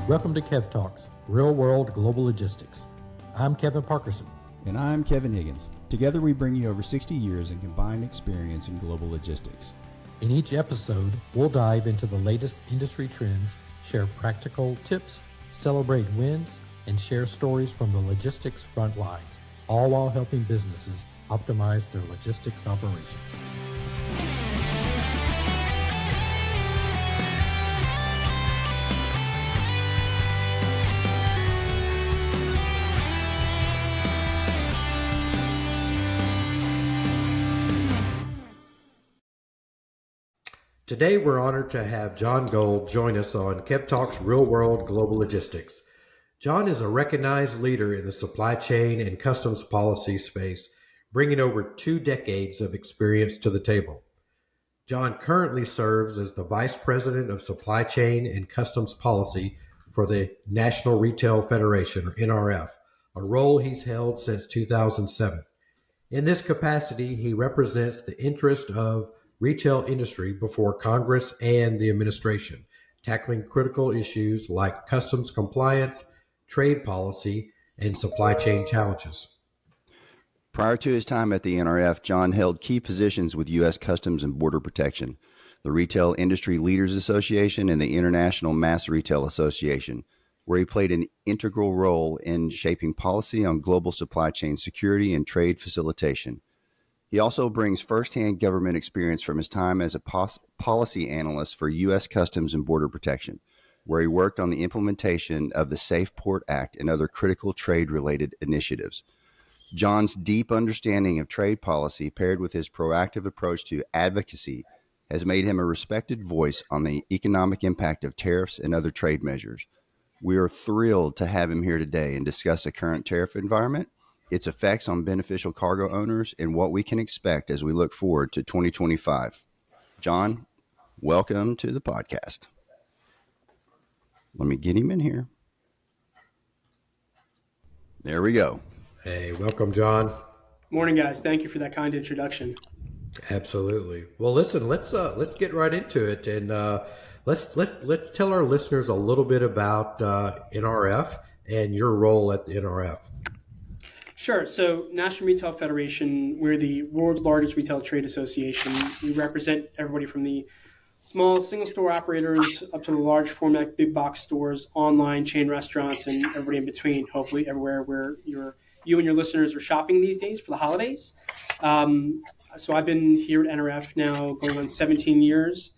Welcome to Kev Talks, Real World Global Logistics. I'm Kevin Parkerson. And I'm Kevin Higgins. Together we bring you over 60 years in combined experience in global logistics. In each episode, we'll dive into the latest industry trends, share practical tips, celebrate wins, and share stories from the logistics front lines, all while helping businesses optimize their logistics operations. Today, we're honored to have Jon Gold join us on Kev Talks Real World Global Logistics. Jon is a recognized leader in the supply chain and customs policy space, bringing over 2 decades of experience to the table. Jon currently serves as the Vice President of Supply Chain and Customs Policy for the National Retail Federation, or NRF, a role he's held since 2007. In this capacity, he represents the interest of retail industry before Congress and the administration, tackling critical issues like customs compliance, trade policy, and supply chain challenges. Prior to his time at the NRF, Jon held key positions with U.S. Customs and Border Protection, the Retail Industry Leaders Association, and the International Mass Retail Association, where he played an integral role in shaping policy on global supply chain security and trade facilitation. He also brings firsthand government experience from his time as a policy analyst for U.S. Customs and Border Protection, where he worked on the implementation of the Safe Port Act and other critical trade-related initiatives. Jon's deep understanding of trade policy, paired with his proactive approach to advocacy, has made him a respected voice on the economic impact of tariffs and other trade measures. We are thrilled to have him here today and discuss the current tariff environment, its effects on beneficial cargo owners, and what we can expect as we look forward to 2025. Jon, welcome to the podcast. Let me get him in here. There we go. Hey, welcome, Jon. Morning, guys. Thank you for that kind introduction. Absolutely. Well, listen, let's get right into it, and let's tell our listeners a little bit about NRF and your role at the NRF. Sure. So National Retail Federation, we're the world's largest retail trade association. We represent everybody from the small single store operators up to the large format big box stores, online chain restaurants, and everybody in between, hopefully everywhere where you and your listeners are shopping these days for the holidays. So I've been here at NRF now going on 17 years.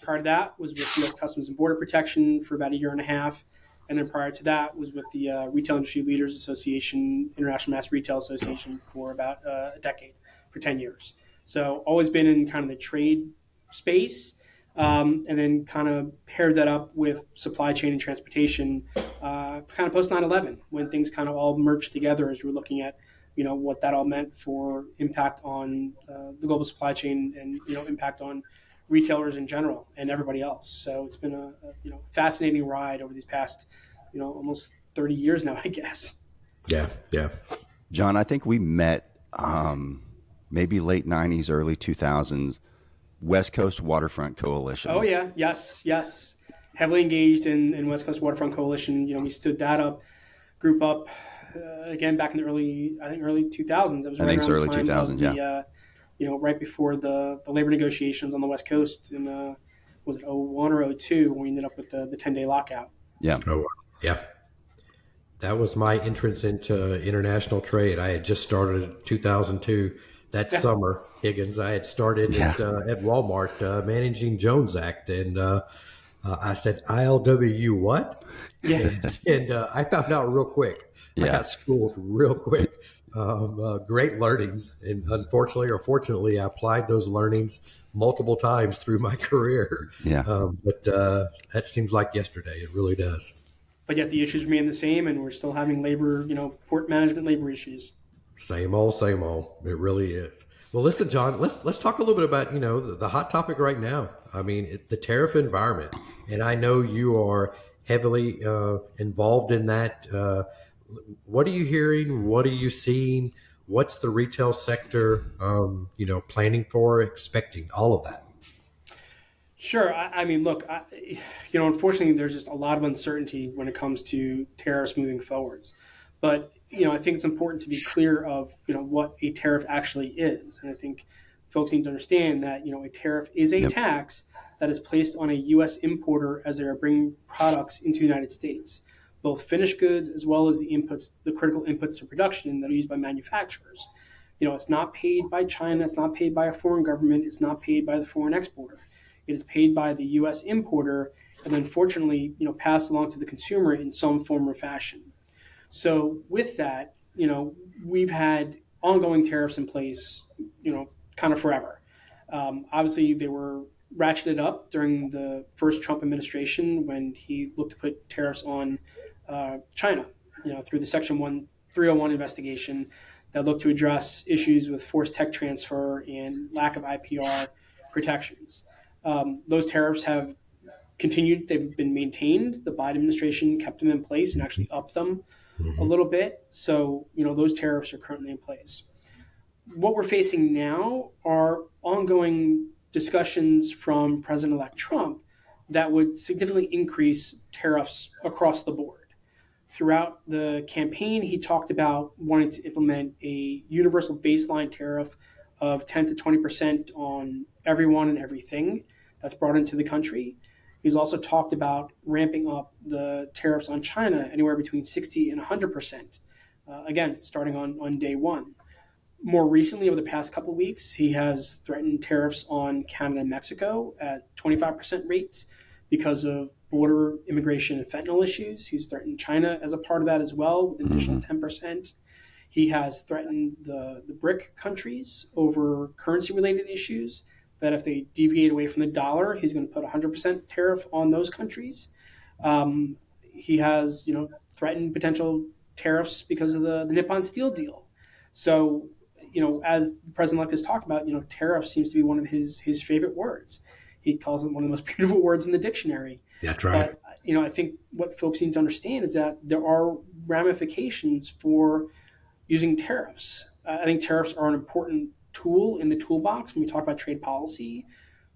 Prior to that was with U.S. Customs and Border Protection for about a year and a half. And then prior to that was with the Retail Industry Leaders Association, International Mass Retail Association for about a decade, for 10 years. So always been in kind of the trade space, and then kind of paired that up with supply chain and transportation kind of post 9/11, when things kind of all merged together as we were looking at, what that all meant for impact on the global supply chain and, impact on retailers in general and everybody else. So it's been a fascinating ride over these past, almost 30 years now, I guess. Yeah. Jon, I think we met maybe late 90s, early 2000s, West Coast Waterfront Coalition. Oh, yeah. Yes. Heavily engaged in West Coast Waterfront Coalition. We stood that group up, again, back in the early 2000s. It was right around early the time 2000s, of the, right before the labor negotiations on the West Coast in, was it 01 or 02 when we ended up with the 10-day lockout. Yeah. Oh, yeah. That was my entrance into international trade. I had just started in 2002. That summer, Higgins, I had started at Walmart managing Jones Act. And I said, ILW what? Yeah. And I found out real quick. I got schooled real quick. Great learnings. And unfortunately or fortunately, I applied those learnings multiple times through my career. Yeah. But that seems like yesterday. It really does. But yet the issues remain the same, and we're still having labor, port management labor issues. Same old. It really is. Well, listen, Jon, let's talk a little bit about, the hot topic right now. I mean, the tariff environment. And I know you are heavily involved in that. What are you hearing? What are you seeing? What's the retail sector, planning for, expecting, all of that? Sure. I mean, look, unfortunately, there's just a lot of uncertainty when it comes to tariffs moving forwards. But, I think it's important to be clear of, what a tariff actually is. And I think folks need to understand that, a tariff is a tax that is placed on a U.S. importer as they are bringing products into the United States, both finished goods as well as the critical inputs to production that are used by manufacturers. It's not paid by China. It's not paid by a foreign government. It's not paid by the foreign exporter. It is paid by the U.S. importer and then fortunately, passed along to the consumer in some form or fashion. So with that, we've had ongoing tariffs in place, kind of forever. Obviously, they were ratcheted up during the first Trump administration when he looked to put tariffs on China, through the Section 301 investigation that looked to address issues with forced tech transfer and lack of IPR protections. Those tariffs have continued. They've been maintained. The Biden administration kept them in place and actually upped them a little bit. So, those tariffs are currently in place. What we're facing now are ongoing discussions from President-elect Trump that would significantly increase tariffs across the board. Throughout the campaign, he talked about wanting to implement a universal baseline tariff of 10 to 20% on everyone and everything that's brought into the country. He's also talked about ramping up the tariffs on China anywhere between 60 and 100%, again, starting on day one. More recently, over the past couple of weeks, he has threatened tariffs on Canada and Mexico at 25% rates because of border immigration and fentanyl issues. He's threatened China as a part of that as well with an additional 10%. He has threatened the BRIC countries over currency-related issues, that if they deviate away from the dollar, he's going to put 100% tariff on those countries. He has, threatened potential tariffs because of the Nippon Steel deal. So, as the president-elect has talked about, tariff seems to be one of his favorite words. He calls it one of the most beautiful words in the dictionary. That's right. But, I think what folks need to understand is that there are ramifications for using tariffs. I think tariffs are an important tool in the toolbox when we talk about trade policy,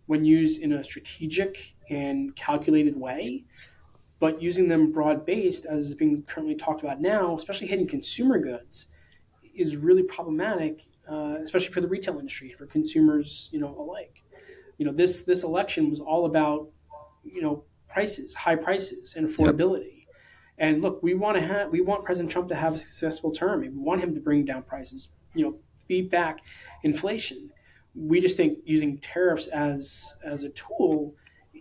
when used in a strategic and calculated way. But using them broad-based, as is being currently talked about now, especially hitting consumer goods, is really problematic, especially for the retail industry, for consumers, alike. This election was all about, high prices and affordability. Yep. And look, we want President Trump to have a successful term. We want him to bring down prices, beat back inflation. We just think using tariffs as a tool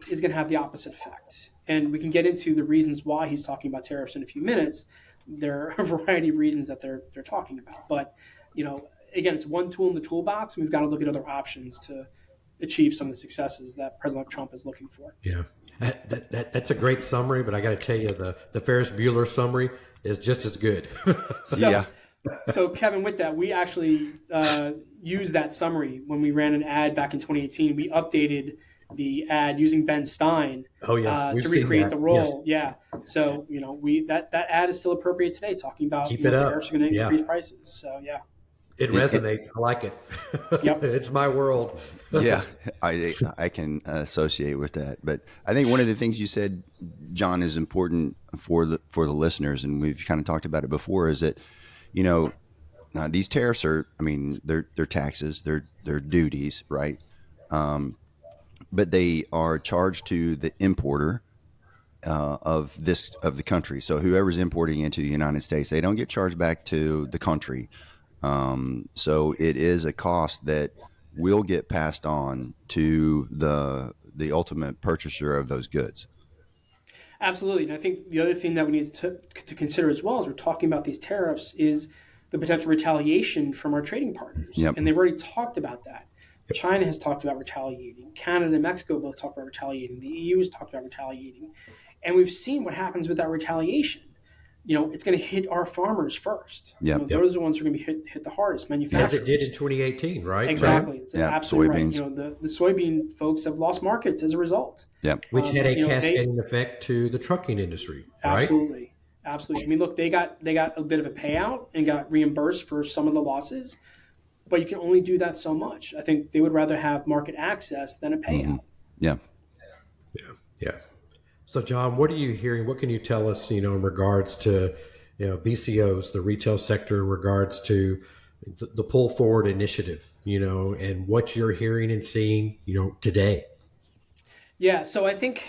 is going to have the opposite effect. And we can get into the reasons why he's talking about tariffs in a few minutes. There are a variety of reasons that they're talking about. But, again, it's one tool in the toolbox, and we've got to look at other options to achieve some of the successes that President Trump is looking for. Yeah, that's a great summary, but I got to tell you, the Ferris Bueller summary is just as good. So, Kevin, with that, we actually used that summary when we ran an ad back in 2018. We updated the ad using Ben Stein to recreate the role. Yes. Yeah. So, that ad is still appropriate today, talking about tariffs are going to increase prices. So, yeah. It resonates. I like it. Yep. It's my world. Yeah, I can associate with that. But I think one of the things you said, John, is important for the listeners, and we've kind of talked about it before, is that, these tariffs are, they're taxes, they're duties, right? But they are charged to the importer of the country. So whoever's importing into the United States, they don't get charged back to the country. So it is a cost that will get passed on to the ultimate purchaser of those goods. Absolutely. And I think the other thing that we need to consider as well as we're talking about these tariffs is the potential retaliation from our trading partners. Yep. And they've already talked about that. Yep. China has talked about retaliating. Canada and Mexico both talked about retaliating. The EU has talked about retaliating. And we've seen what happens with that retaliation. It's going to hit our farmers first. Yep. Those are the ones who are going to be hit the hardest, manufacturers. As it did in 2018, right? Exactly. It's absolutely soybeans. Right. The soybean folks have lost markets as a result. Yep. Which had a cascading effect to the trucking industry, right? Absolutely. Look, they got a bit of a payout and got reimbursed for some of the losses, but you can only do that so much. I think they would rather have market access than a payout. Mm-hmm. Yeah. Yeah. So, John, what are you hearing? What can you tell us, in regards to, BCOs, the retail sector, in regards to the pull forward initiative, and what you're hearing and seeing, today? Yeah, so I think,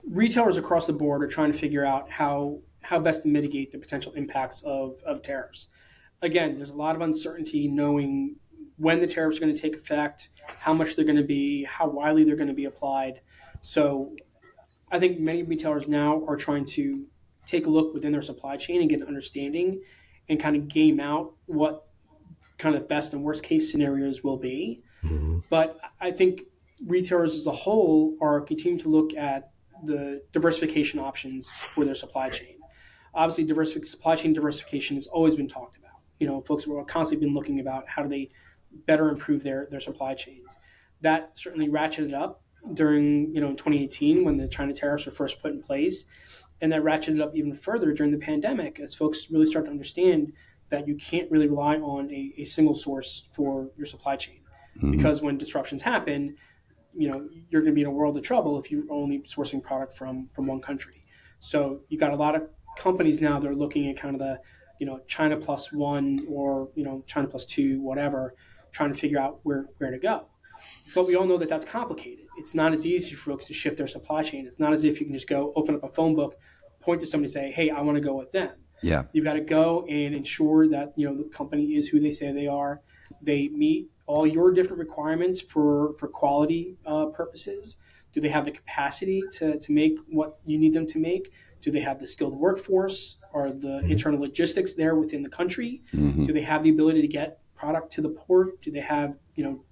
retailers across the board are trying to figure out how best to mitigate the potential impacts of tariffs. Again, there's a lot of uncertainty knowing when the tariffs are going to take effect, how much they're going to be, how widely they're going to be applied. So I think many retailers now are trying to take a look within their supply chain and get an understanding and kind of game out what kind of the best and worst case scenarios will be. Mm-hmm. But I think retailers as a whole are continuing to look at the diversification options for their supply chain. Obviously, supply chain diversification has always been talked about. Folks have constantly been looking about how do they better improve their supply chains. That certainly ratcheted up during, in 2018 when the China tariffs were first put in place. And that ratcheted up even further during the pandemic as folks really start to understand that you can't really rely on a single source for your supply chain. Mm-hmm. Because when disruptions happen, you're going to be in a world of trouble if you're only sourcing product from one country. So you got a lot of companies now that are looking at kind of the, China plus one or, China plus two, whatever, trying to figure out where to go. But we all know that that's complicated. It's not as easy for folks to shift their supply chain. It's not as if you can just go open up a phone book, point to somebody, say, hey, I want to go with them. Yeah. You've got to go and ensure that, the company is who they say they are. They meet all your different requirements for quality purposes. Do they have the capacity to make what you need them to make? Do they have the skilled workforce? Are the internal logistics there within the country? Mm-hmm. Do they have the ability to get product to the port? Do they have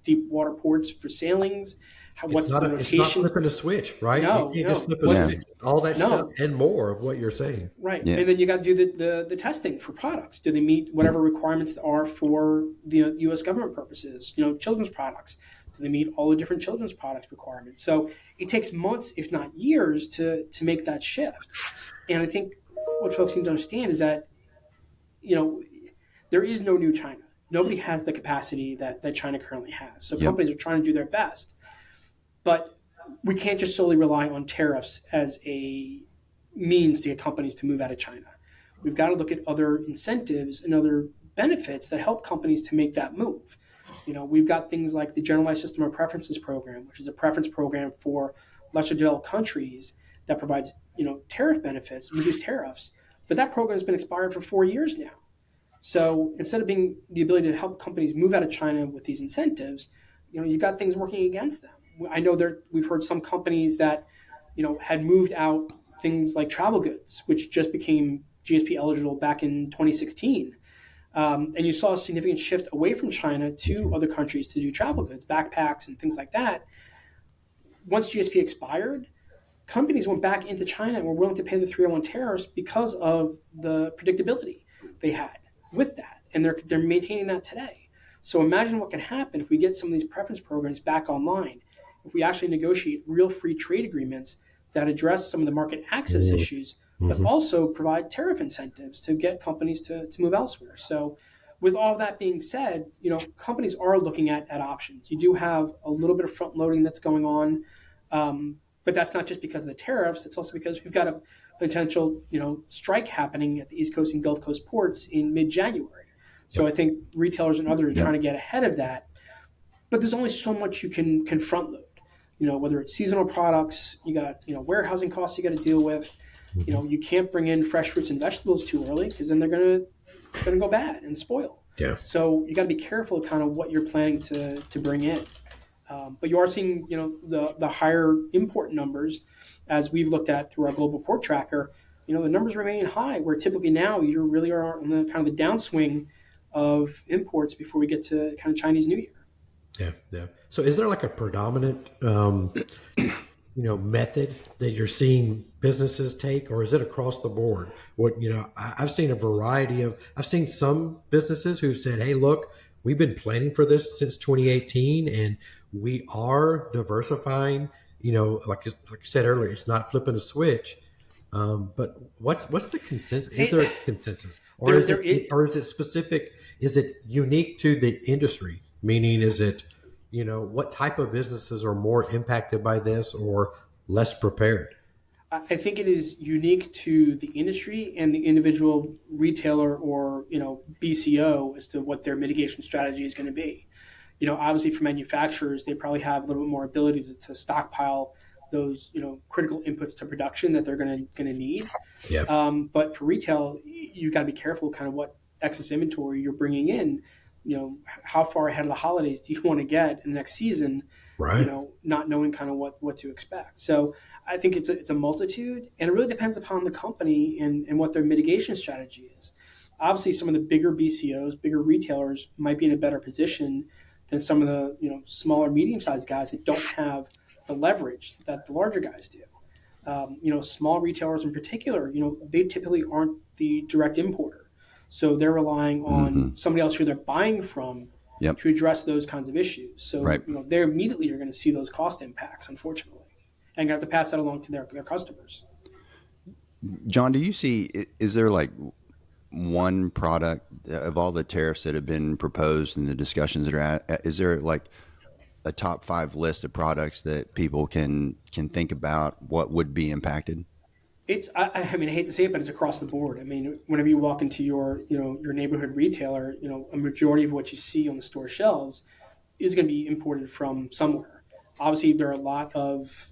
deep water ports for sailings? What's the rotation? It's not flipping a switch, right? No, you can't just flip a switch. All that stuff and more of what you're saying. Right. Yeah. And then you got to do the testing for products. Do they meet whatever requirements there are for the U.S. government purposes? Children's products. Do they meet all the different children's products requirements? So it takes months, if not years, to make that shift. And I think what folks need to understand is that, there is no new China. Nobody has the capacity that China currently has. So companies are trying to do their best. But we can't just solely rely on tariffs as a means to get companies to move out of China. We've got to look at other incentives and other benefits that help companies to make that move. We've got things like the Generalized System of Preferences program, which is a preference program for lesser developed countries that provides, tariff benefits, reduced tariffs. But that program has been expired for 4 years now. So instead of being the ability to help companies move out of China with these incentives, you've got things working against them. I know we've heard some companies that, had moved out things like travel goods, which just became GSP eligible back in 2016. And you saw a significant shift away from China to other countries to do travel goods, backpacks and things like that. Once GSP expired, companies went back into China and were willing to pay the 301 tariffs because of the predictability they had with that. And they're maintaining that today. So imagine what can happen if we get some of these preference programs back online, if we actually negotiate real free trade agreements that address some of the market access issues, but also provide tariff incentives to get companies to move elsewhere. So with all that being said, companies are looking at options. You do have a little bit of front loading that's going on, but that's not just because of the tariffs. It's also because we've got a potential, strike happening at the East Coast and Gulf Coast ports in mid-January. So I think retailers and others are trying to get ahead of that. But there's only so much you can front load. Whether it's seasonal products, you got, warehousing costs you got to deal with. You can't bring in fresh fruits and vegetables too early because then they're gonna go bad and spoil. Yeah. So you got to be careful kind of what you're planning to bring in. But you are seeing, the higher import numbers as we've looked at through our global port tracker. The numbers remain high, where typically now you really are on the kind of the downswing of imports before we get to kind of Chinese New Year. Yeah. So is there like a predominant, method that you're seeing businesses take, or is it across the board? I've seen a variety I've seen some businesses who said, hey, look, we've been planning for this since 2018 and we are diversifying, like you said earlier, it's not flipping a switch. But what's the consensus? Is there a consensus, or is it specific? Is it unique to the industry? Meaning, is it, what type of businesses are more impacted by this or less prepared? I think it is unique to the industry and the individual retailer or BCO as to what their mitigation strategy is going to be. Obviously for manufacturers, they probably have a little bit more ability to stockpile those critical inputs to production that they're going to need. Yeah. But for retail, you've got to be careful kind of what excess inventory you're bringing in. How far ahead of the holidays do you want to get in the next season? Right. Not knowing kind of what to expect. So I think it's a multitude, and it really depends upon the company and what their mitigation strategy is. Obviously, some of the bigger BCOs, bigger retailers might be in a better position than some of the smaller, medium-sized guys that don't have the leverage that the larger guys do. Small retailers in particular, they typically aren't the direct importer. So they're relying on somebody else who they're buying from to address those kinds of issues. So, they immediately are going to see those cost impacts, unfortunately, and going to have to pass that along to their customers. John, do you see, is there like one product of all the tariffs that have been proposed and the discussions that are at, is there like a top 5 list of products that people can think about what would be impacted? I mean, I hate to say it, but it's across the board. I mean, whenever you walk into your neighborhood retailer, a majority of what you see on the store shelves is going to be imported from somewhere. Obviously, there are a lot of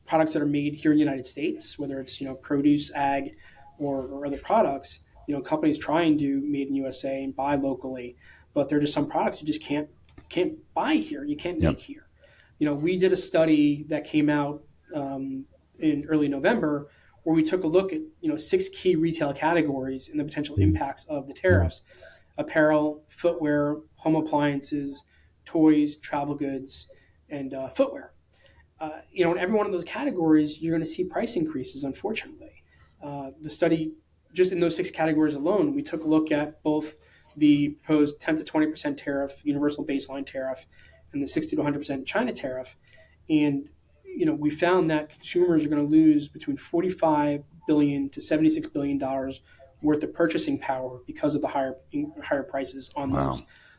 products that are made here in the United States, whether it's produce, ag, or other products. Companies trying to made in USA and buy locally, but there are just some products you just can't buy here. You can't make here. We did a study that came out in early November, where we took a look at 6 key retail categories and the potential impacts of the tariffs: apparel, footwear, home appliances, toys, travel goods, and footwear. In every one of those categories, you're going to see price increases, unfortunately. The study, just in those 6 categories alone, we took a look at both the proposed 10 to 20% tariff, universal baseline tariff, and the 60 to 100% China tariff. And we found that consumers are going to lose between $45 billion to $76 billion worth of purchasing power because of the higher prices on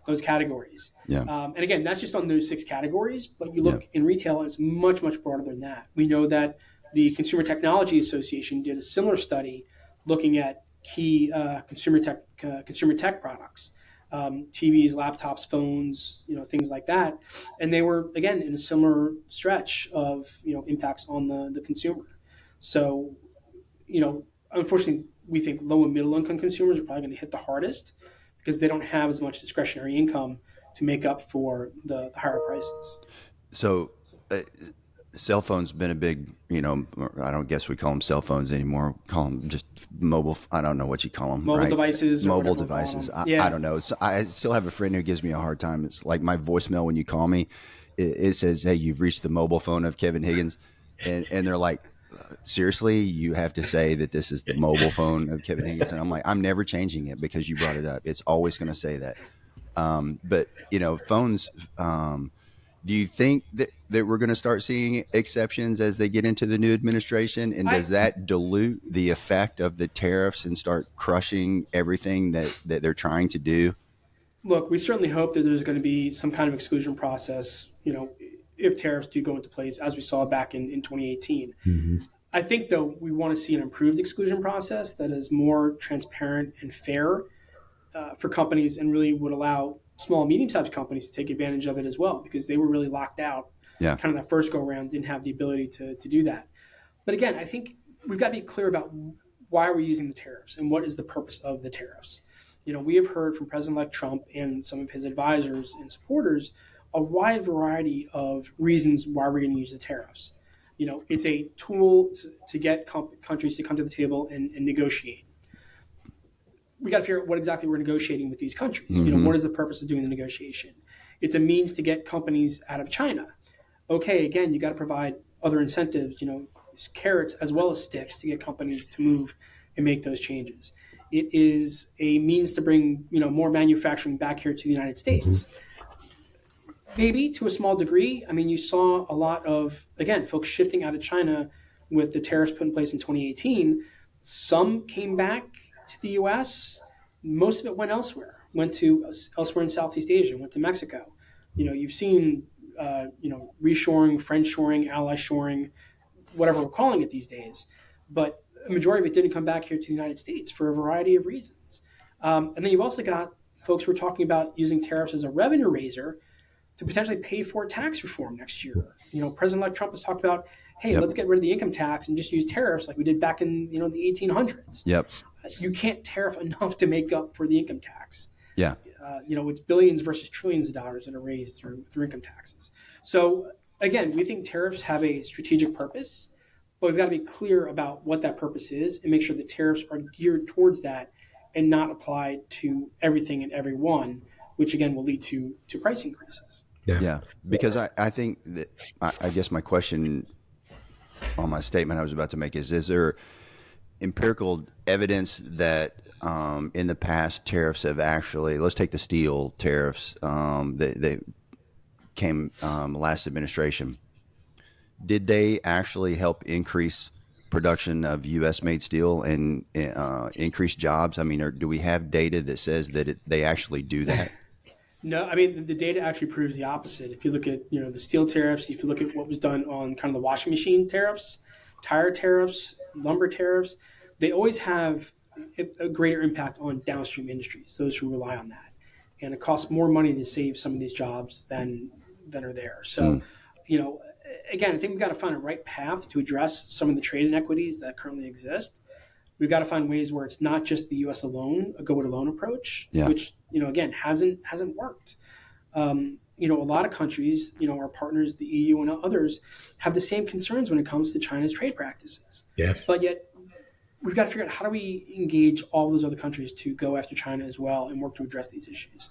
those categories. Yeah. And again, that's just on those 6 categories. But you look in retail, it's much, much broader than that. We know that the Consumer Technology Association did a similar study looking at key consumer tech products. TVs, laptops, phones, things like that. And they were, again, in a similar stretch of, impacts on the consumer. So, unfortunately, we think low and middle income consumers are probably going to hit the hardest because they don't have as much discretionary income to make up for the higher prices. So cell phones been a big, I don't guess we call them cell phones anymore. Call them just mobile. I don't know what you call them. Mobile devices. Mobile devices. I don't know. So I still have a friend who gives me a hard time. It's like my voicemail when you call me, it says, "Hey, you've reached the mobile phone of Kevin Higgins," and they're like, "Seriously, you have to say that this is the mobile phone of Kevin Higgins?" And I'm like, "I'm never changing it because you brought it up. It's always going to say that." But phones. Do you think that we're going to start seeing exceptions as they get into the new administration? And does that dilute the effect of the tariffs and start crushing everything that they're trying to do? Look, we certainly hope that there's going to be some kind of exclusion process, if tariffs do go into place, as we saw back in 2018. Mm-hmm. I think, though, we want to see an improved exclusion process that is more transparent and fair for companies and really would allow small and medium-sized companies to take advantage of it as well, because they were really locked out. Yeah. Kind of that first go-around didn't have the ability to do that. But again, I think we've got to be clear about why we're using the tariffs and what is the purpose of the tariffs. We have heard from President-elect Trump and some of his advisors and supporters a wide variety of reasons why we're going to use the tariffs. It's a tool to get countries to come to the table and negotiate. We got to figure out what exactly we're negotiating with these countries. Mm-hmm. What is the purpose of doing the negotiation? It's a means to get companies out of China. Okay, again, you got to provide other incentives, carrots as well as sticks to get companies to move and make those changes. It is a means to bring, more manufacturing back here to the United States. Mm-hmm. Maybe to a small degree. I mean, you saw a lot of, again, folks shifting out of China with the tariffs put in place in 2018. Some came back to the U.S. Most of it went elsewhere. Went to elsewhere in Southeast Asia. Went to Mexico. You've seen, reshoring, friendshoring, ally shoring, whatever we're calling it these days. But a majority of it didn't come back here to the United States for a variety of reasons. And then you've also got folks who are talking about using tariffs as a revenue raiser to potentially pay for tax reform next year. President-elect Trump has talked about, hey, let's get rid of the income tax and just use tariffs like we did back in the 1800s. Yep. You can't tariff enough to make up for the income tax. Yeah. It's billions versus trillions of dollars that are raised through income taxes. So again, we think tariffs have a strategic purpose, but we've got to be clear about what that purpose is and make sure the tariffs are geared towards that and not applied to everything and everyone, which again will lead to price increases. Yeah. Because I think that, I guess my question on my statement I was about to make is there empirical evidence that in the past tariffs have actually, let's take the steel tariffs, they came last administration. Did they actually help increase production of U.S. made steel and increase jobs? I mean, do we have data that says that they actually do that? No, I mean, the data actually proves the opposite. If you look at, the steel tariffs, if you look at what was done on kind of the washing machine tariffs, tire tariffs, lumber tariffs, they always have a greater impact on downstream industries, those who rely on that. And it costs more money to save some of these jobs than are there. So, again, I think we've got to find a right path to address some of the trade inequities that currently exist. We've got to find ways where it's not just the U.S. alone, a go-it-alone approach, which, again, hasn't worked. A lot of countries, our partners, the EU and others, have the same concerns when it comes to China's trade practices. Yeah. But yet we've got to figure out how do we engage all those other countries to go after China as well and work to address these issues.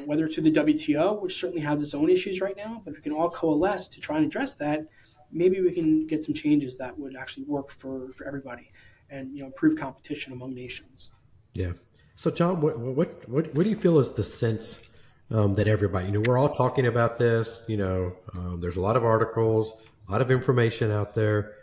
Whether to the WTO, which certainly has its own issues right now, but if we can all coalesce to try and address that, maybe we can get some changes that would actually work for everybody and improve competition among nations. Yeah. So, John, what do you feel is the sense that everybody, we're all talking about this, there's a lot of articles, a lot of information out there.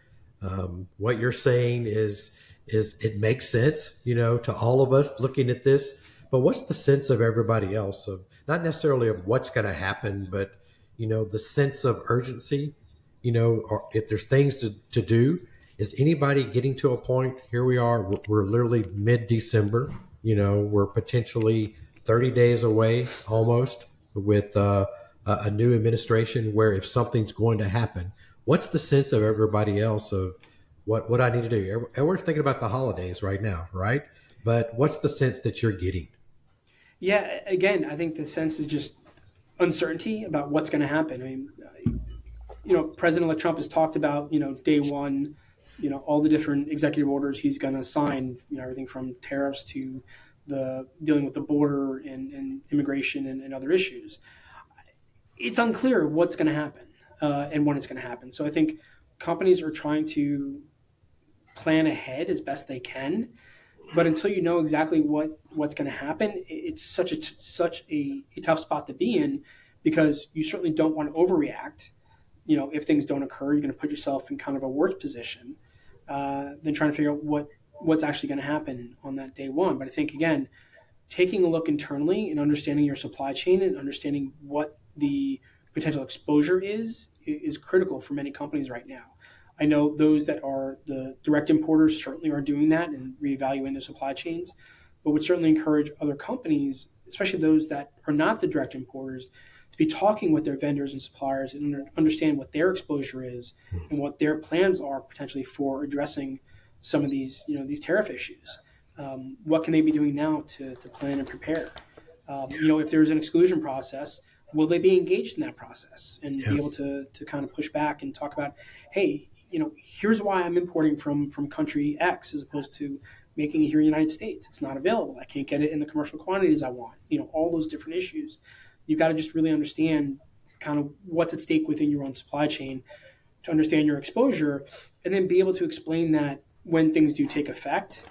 What you're saying is it makes sense, to all of us looking at this, but what's the sense of everybody else of not necessarily of what's going to happen, but, the sense of urgency, or if there's things to do. Is anybody getting to a point? Here we are, we're literally mid-December, we're potentially 30 days away almost with a new administration where if something's going to happen, what's the sense of everybody else of what I need to do? Everyone's thinking about the holidays right now, right? But what's the sense that you're getting? Yeah, again, I think the sense is just uncertainty about what's going to happen. I mean, President-elect Trump has talked about, day one, all the different executive orders he's going to sign, everything from tariffs to the dealing with the border and immigration and other issues. It's unclear what's going to happen and when it's going to happen. So I think companies are trying to plan ahead as best they can. But until you know exactly what's going to happen, it's such a tough spot to be in because you certainly don't want to overreact. If things don't occur, you're going to put yourself in kind of a worse position than trying to figure out what's actually going to happen on that day one. But I think, again, taking a look internally and understanding your supply chain and understanding what the potential exposure is critical for many companies right now. I know those that are the direct importers certainly are doing that and reevaluating their supply chains, but would certainly encourage other companies, especially those that are not the direct importers, to be talking with their vendors and suppliers and understand what their exposure is and what their plans are potentially for addressing some of these, these tariff issues. What can they be doing now to plan and prepare? If there's an exclusion process, will they be engaged in that process and be able to kind of push back and talk about, hey, here's why I'm importing from country X as opposed to making it here in the United States. It's not available. I can't get it in the commercial quantities I want. All those different issues. You've got to just really understand kind of what's at stake within your own supply chain to understand your exposure and then be able to explain that when things do take effect,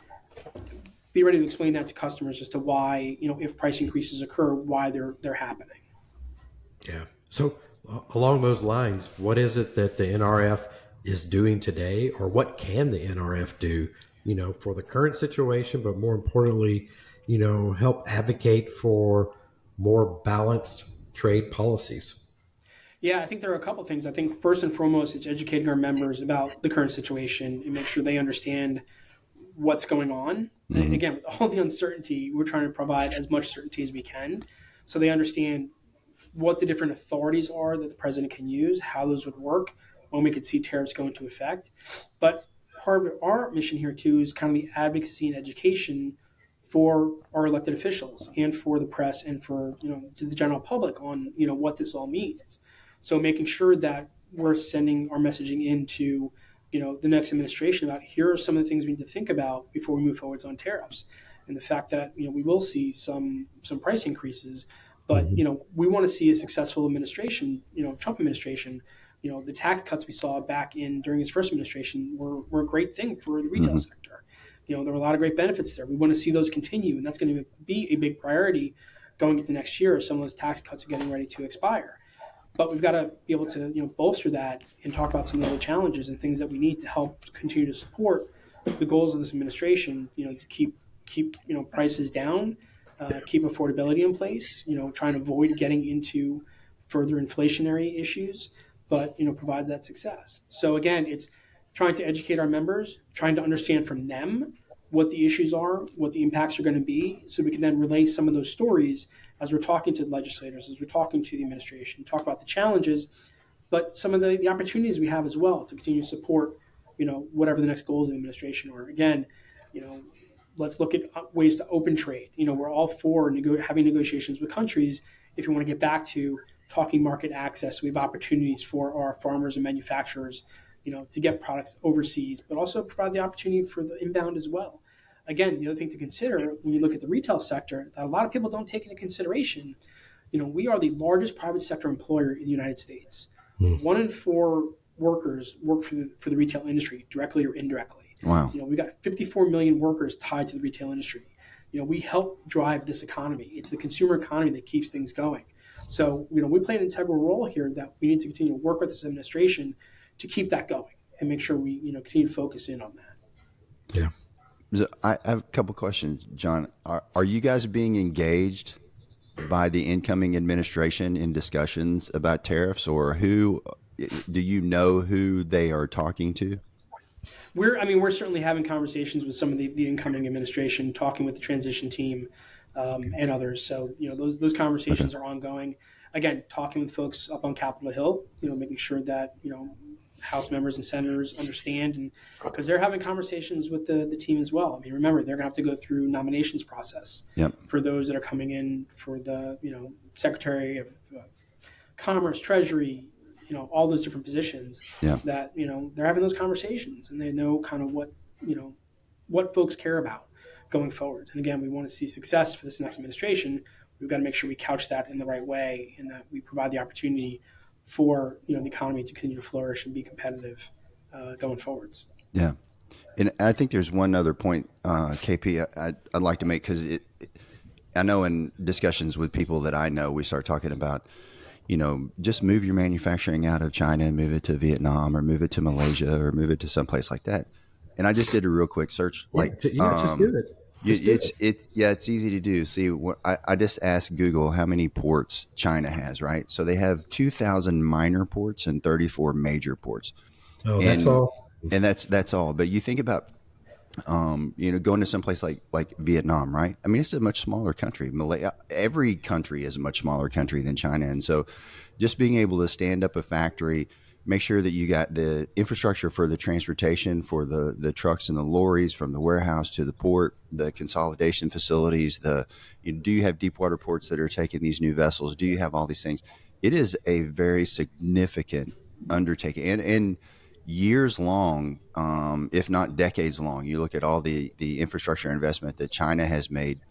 be ready to explain that to customers as to why, if price increases occur, why they're happening. Yeah. So along those lines, what is it that the NRF is doing today, or what can the NRF do, for the current situation, but more importantly, help advocate for more balanced trade policies? Yeah, I think there are a couple of things. I think first and foremost, it's educating our members about the current situation and make sure they understand what's going on. And again, with all the uncertainty, we're trying to provide as much certainty as we can so they understand what the different authorities are that the president can use, how those would work, when we could see tariffs go into effect. But part of our mission here too is kind of the advocacy and education for our elected officials and for the press and for to the general public on what this all means. So making sure that we're sending our messaging into the next administration about here are some of the things we need to think about before we move forwards on tariffs, and the fact that we will see some price increases, but we want to see a successful administration, Trump administration. The tax cuts we saw back in during his first administration were a great thing for the retail sector. There were a lot of great benefits there. We want to see those continue, and that's going to be a big priority going into next year as some of those tax cuts are getting ready to expire. But we've got to be able to bolster that and talk about some of the other challenges and things that we need to help continue to support the goals of this administration. To keep prices down, keep affordability in place. Trying to avoid getting into further inflationary issues, but provide that success. So again, it's trying to educate our members, trying to understand from them what the issues are, what the impacts are going to be, so we can then relay some of those stories as we're talking to the legislators, as we're talking to the administration, talk about the challenges, but some of the opportunities we have as well to continue to support, whatever the next goals of the administration are. Again, let's look at ways to open trade. We're all for having negotiations with countries. If you want to get back to talking market access, we have opportunities for our farmers and manufacturers, to get products overseas, but also provide the opportunity for the inbound as well. Again, the other thing to consider when you look at the retail sector that a lot of people don't take into consideration, we are the largest private sector employer in the United States. 1 in 4 workers work for the retail industry, directly or indirectly. Wow. We got 54 million workers tied to the retail industry. We help drive this economy. It's the consumer economy that keeps things going. So, we play an integral role here that we need to continue to work with this administration to keep that going and make sure we, continue to focus in on that. Yeah. So I have a couple questions, John. Are you guys being engaged by the incoming administration in discussions about tariffs, or do you know who they are talking to? We're certainly having conversations with some of the incoming administration, talking with the transition team and others. So, those conversations are ongoing. Again, talking with folks up on Capitol Hill, making sure that, House members and senators understand, and because they're having conversations with the team as well. Remember, they're going to have to go through nominations process for those that are coming in for the, Secretary of Commerce, Treasury, all those different positions that, they're having those conversations, and they know kind of what folks care about going forward. And again, we want to see success for this next administration. We've got to make sure we couch that in the right way and that we provide the opportunity for the economy to continue to flourish and be competitive going forwards. Yeah, and I think there's one other point, KP, I'd like to make, because I know in discussions with people that I know, we start talking about, just move your manufacturing out of China and move it to Vietnam or move it to Malaysia or move it to someplace like that. And I just did a real quick search. Just do it. It's easy to do. See, I just asked Google how many ports China has, right? So they have 2,000 minor ports and 34 major ports. Oh, that's all. And that's all. But you think about, going to someplace like Vietnam, right? It's a much smaller country. Every country is a much smaller country than China, and so just being able to stand up a factory, make sure that you got the infrastructure for the transportation, for the trucks and the lorries from the warehouse to the port, the consolidation facilities, do you have deep water ports that are taking these new vessels? Do you have all these things? It is a very significant undertaking and years long, if not decades long. You look at all the infrastructure investment that China has made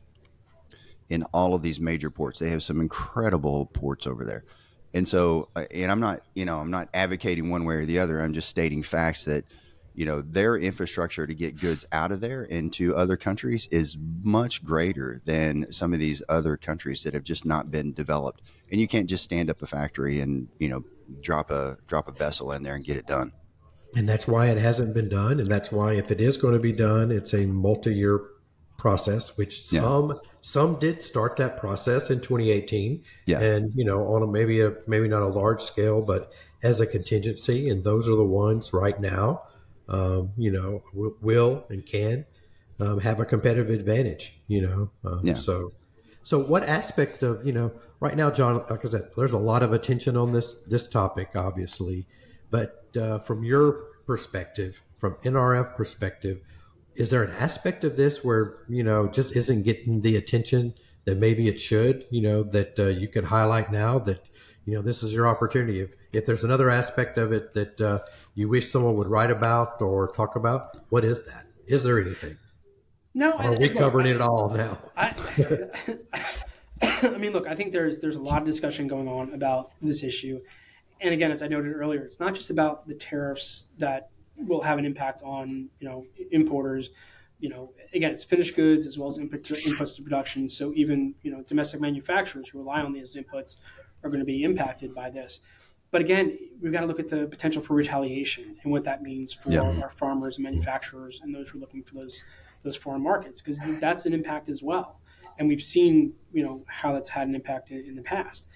in all of these major ports. They have some incredible ports over there. And so, and I'm not advocating one way or the other. I'm just stating facts that, their infrastructure to get goods out of there into other countries is much greater than some of these other countries that have just not been developed. And you can't just stand up a factory and, drop a vessel in there and get it done. And that's why it hasn't been done. And that's why if it is going to be done, it's a multi-year process, which Yeah. some did start that process in 2018, Yeah. and on maybe not a large scale, but as a contingency, and those are the ones right now, will and can have a competitive advantage. Yeah. So what aspect of right now, John? Like I said, there's a lot of attention on this topic, obviously, but from your perspective, from NRF perspective, is there an aspect of this where just isn't getting the attention that maybe it should? That you could highlight now that this is your opportunity. If there's another aspect of it that you wish someone would write about or talk about, what is that? Is there anything? No, Or are we covering it all now? I I mean, look, I think there's a lot of discussion going on about this issue, and again, as I noted earlier, it's not just about the tariffs that will have an impact on importers. Again, it's finished goods as well as inputs to production. So even domestic manufacturers who rely on these inputs are going to be impacted by this. But again, we've got to look at the potential for retaliation and what that means for our farmers and manufacturers and those who are looking for those foreign markets, because that's an impact as well. And we've seen how that's had an impact in the past.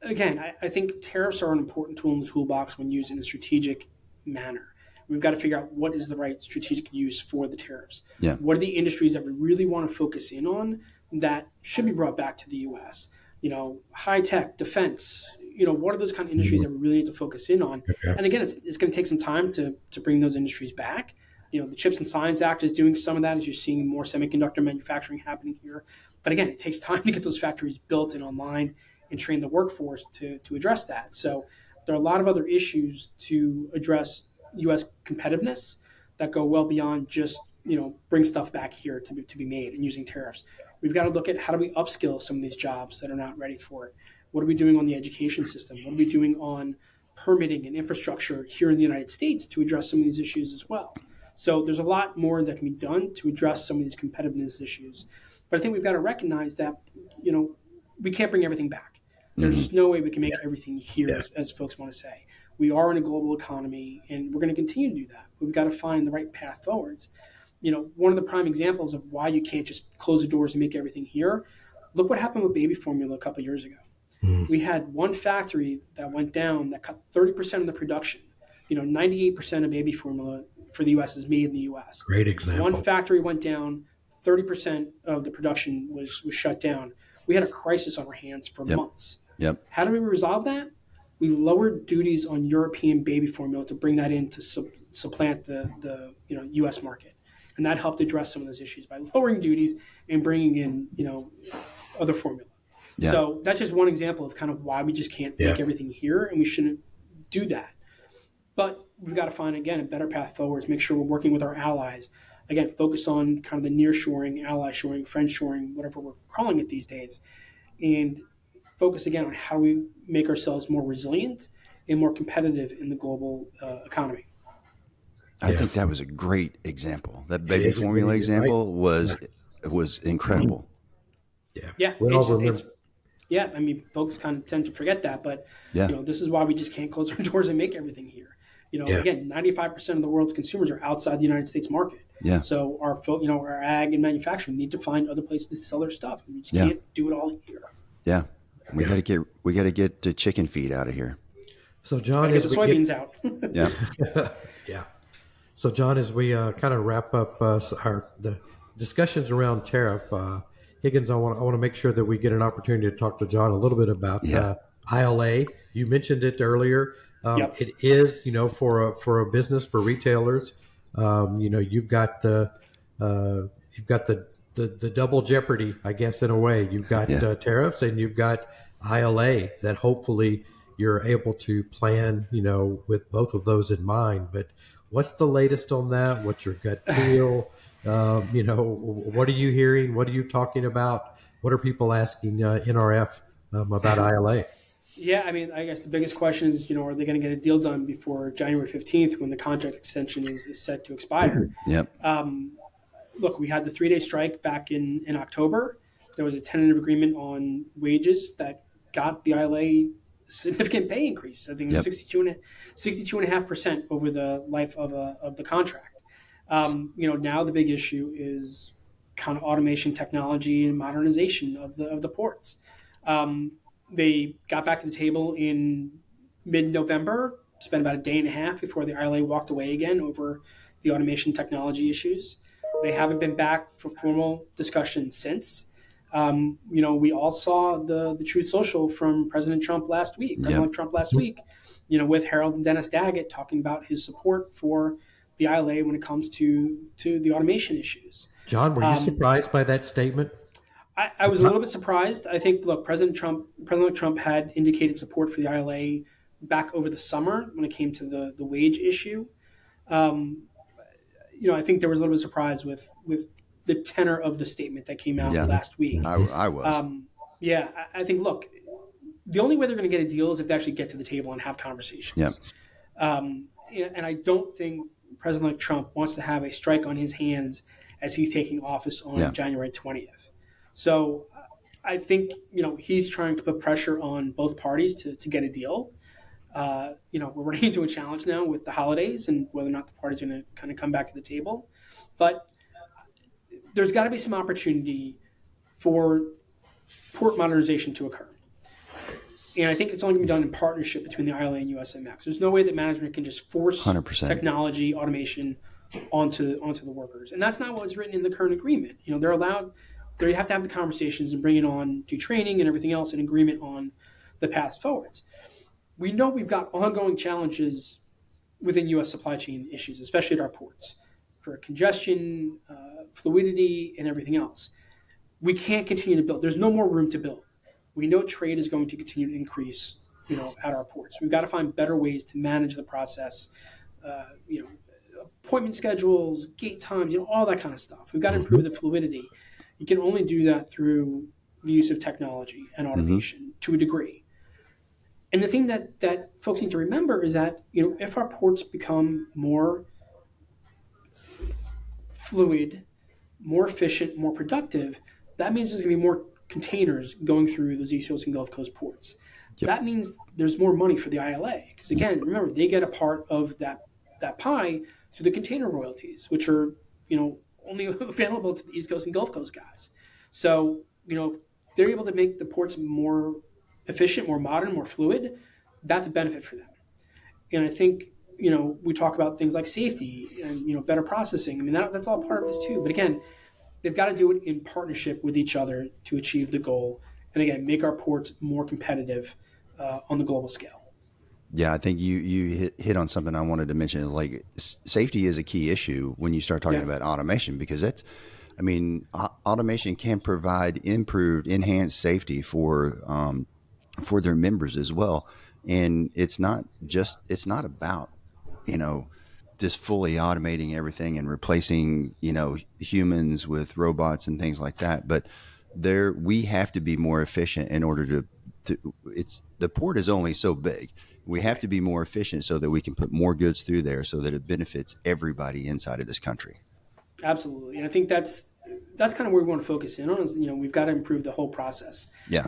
Again, I think tariffs are an important tool in the toolbox when used in a strategic manner. We've got to figure out what is the right strategic use for the tariffs. Yeah. What are the industries that we really want to focus in on that should be brought back to the U.S.? High tech, defense. What are those kind of industries that we really need to focus in on? Okay. And again, it's going to take some time to bring those industries back. The Chips and Science Act is doing some of that as you're seeing more semiconductor manufacturing happening here. But again, it takes time to get those factories built and online and train the workforce to address that. So there are a lot of other issues to address U.S. competitiveness that go well beyond just bring stuff back here to be made and using tariffs. We've got to look at how do we upskill some of these jobs that are not ready for it. What are we doing on the education system? What are we doing on permitting and infrastructure here in the United States to address some of these issues as well? So there's a lot more that can be done to address some of these competitiveness issues. But I think we've got to recognize that we can't bring everything back. There's just no way we can make everything here, as folks want to say. We are in a global economy, and we're going to continue to do that. But we've got to find the right path forwards. One of the prime examples of why you can't just close the doors and make everything here, look what happened with baby formula a couple of years ago. We had one factory that went down that cut 30% of the production. 98% of baby formula for the U.S. is made in the U.S. Great example. One factory went down, 30% of the production was shut down. We had a crisis on our hands for months. Yep. How did we resolve that? We lowered duties on European baby formula to bring that in to supplant the U.S. market, and that helped address some of those issues by lowering duties and bringing in other formula. Yeah. So that's just one example of kind of why we just can't make everything here, and we shouldn't do that. But we've got to find, again, a better path forward, make sure we're working with our allies. Again, focus on kind of the near-shoring, ally-shoring, friend-shoring, whatever we're calling it these days, and focus, again, on how we make ourselves more resilient and more competitive in the global economy. I think that was a great example. That baby formula example was incredible. Yeah. I mean, folks kind of tend to forget that, but this is why we just can't close our doors and make everything here. Again, 95% of the world's consumers are outside the United States market. Yeah. So our ag and manufacturing need to find other places to sell their stuff. We just can't do it all here. Yeah. We got to get the chicken feed out of here. So John, get the soybeans out. Yeah. Yeah. So John, as we kind of wrap up the discussions around tariff, Higgins, I want to make sure that we get an opportunity to talk to John a little bit about ILA. You mentioned it earlier. It is, for a business, for retailers, you've got the double jeopardy, I guess, in a way. You've got tariffs and you've got ILA that hopefully you're able to plan, with both of those in mind. But what's the latest on that? What's your gut feel? What are you hearing? What are you talking about? What are people asking NRF about ILA? Yeah, I mean, I guess the biggest question is, are they going to get a deal done before January 15th when the contract extension is set to expire? Yep. Look, we had the 3-day strike back in October. There was a tentative agreement on wages that got the ILA significant pay increase. I think it was 62.5% over the life of the contract. Now the big issue is kind of automation technology and modernization of the ports. They got back to the table in mid-November, spent about a day and a half before the ILA walked away again over the automation technology issues. They haven't been back for formal discussion since. We all saw the Truth Social from President Trump last week. With Harold and Dennis Daggett talking about his support for the ILA when it comes to the automation issues. John, were you surprised by that statement? I was a little bit surprised. I think, look, President Trump had indicated support for the ILA back over the summer when it came to the wage issue. I think there was a little bit of surprise with the tenor of the statement that came out last week. I was. I think, look, the only way they're going to get a deal is if they actually get to the table and have conversations. And I don't think President Trump wants to have a strike on his hands as he's taking office on January 20th. So I think, he's trying to put pressure on both parties to get a deal. We're running into a challenge now with the holidays and whether or not the parties are going to kind of come back to the table. But there's got to be some opportunity for port modernization to occur. And I think it's only going to be done in partnership between the ILA and USMX. There's no way that management can just force 100%. Technology, automation onto the workers. And that's not what was written in the current agreement. They're allowed, they have to have the conversations and bring it on, do training and everything else, and agreement on the paths forwards. We know we've got ongoing challenges within U.S. supply chain issues, especially at our ports, for congestion, fluidity, and everything else. We can't continue to build. There's no more room to build. We know trade is going to continue to increase, at our ports. We've got to find better ways to manage the process, appointment schedules, gate times, all that kind of stuff. We've got to improve the fluidity. You can only do that through the use of technology and automation to a degree. And the thing that folks need to remember is that, if our ports become more fluid, more efficient, more productive, that means there's going to be more containers going through those East Coast and Gulf Coast ports. Yep. That means there's more money for the ILA. Because again, remember, they get a part of that pie through the container royalties, which are, only available to the East Coast and Gulf Coast guys. So, they're able to make the ports more efficient, more modern, more fluid. That's a benefit for them. And I think, we talk about things like safety and, better processing. I mean, that's all part of this too. But again, they've got to do it in partnership with each other to achieve the goal. And again, make our ports more competitive on the global scale. Yeah, I think you hit on something I wanted to mention. Like, safety is a key issue when you start talking about automation, because automation can provide enhanced safety for their members as well. And it's not about, just fully automating everything and replacing, humans with robots and things like that. But we have to be more efficient in order the port is only so big. We have to be more efficient so that we can put more goods through there so that it benefits everybody inside of this country. Absolutely. And I think that's kind of where we want to focus in on is, we've got to improve the whole process. Yeah.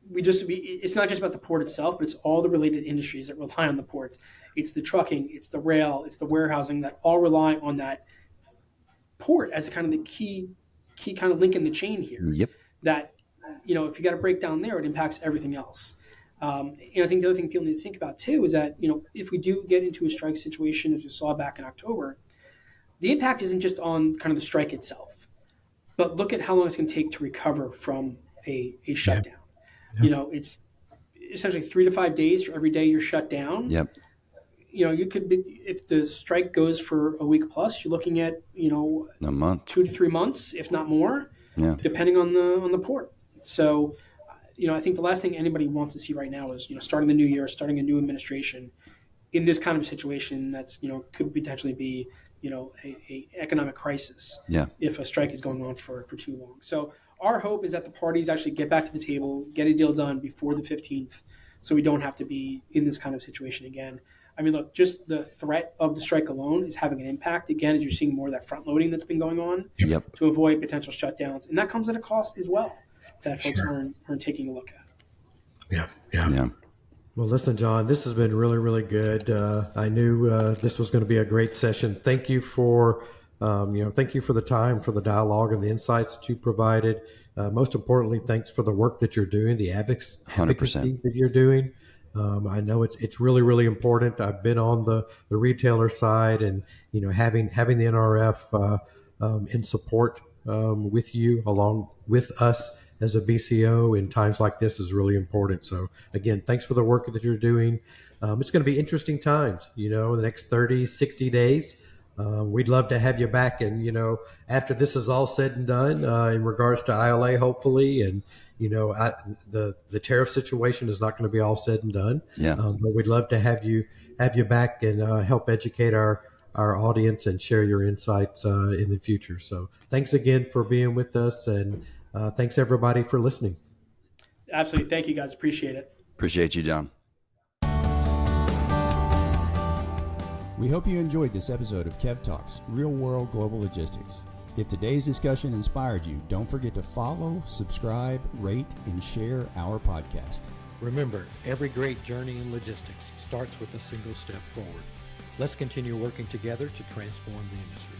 It's not just about the port itself, but it's all the related industries that rely on the ports. It's the trucking, it's the rail, it's the warehousing that all rely on that port as kind of the key kind of link in the chain here. Yep. That, if you got to break down there, it impacts everything else. And I think the other thing people need to think about too is that, if we do get into a strike situation, as we saw back in October, the impact isn't just on kind of the strike itself, but look at how long it's going to take to recover from a shutdown. Yeah. It's essentially 3 to 5 days for every day you're shut down. Yep. You could be, if the strike goes for a week plus, you're looking at, a month, 2 to 3 months, if not more, depending on the port. So, I think the last thing anybody wants to see right now is, starting the new year, starting a new administration in this kind of situation that's, could potentially be, a economic crisis if a strike is going on for too long. So our hope is that the parties actually get back to the table, get a deal done before the 15th, so we don't have to be in this kind of situation again. I mean, look, just the threat of the strike alone is having an impact, again, as you're seeing more of that front loading that's been going on to avoid potential shutdowns. And that comes at a cost as well that folks aren't taking a look at. Yeah. Well, listen, John, this has been really, really good. I knew this was going to be a great session. Thank you for Thank you for the time, for the dialogue, and the insights that you provided. Most importantly, thanks for the work that you're doing, the 100%. advocacy that you're doing. I know it's really, really important. I've been on the retailer side, and having the NRF in support with you, along with us as a BCO in times like this, is really important. So again, thanks for the work that you're doing. It's going to be interesting times, the next 30, 60 days. We'd love to have you back, and after this is all said and done, in regards to ILA, hopefully, and the tariff situation is not going to be all said and done. Yeah. But we'd love to have you back and help educate our audience and share your insights in the future. So thanks again for being with us, and thanks everybody for listening. Absolutely. Thank you, guys. Appreciate it. Appreciate you, John. We hope you enjoyed this episode of Kev Talks, Real World Global Logistics. If today's discussion inspired you, don't forget to follow, subscribe, rate, and share our podcast. Remember, every great journey in logistics starts with a single step forward. Let's continue working together to transform the industry.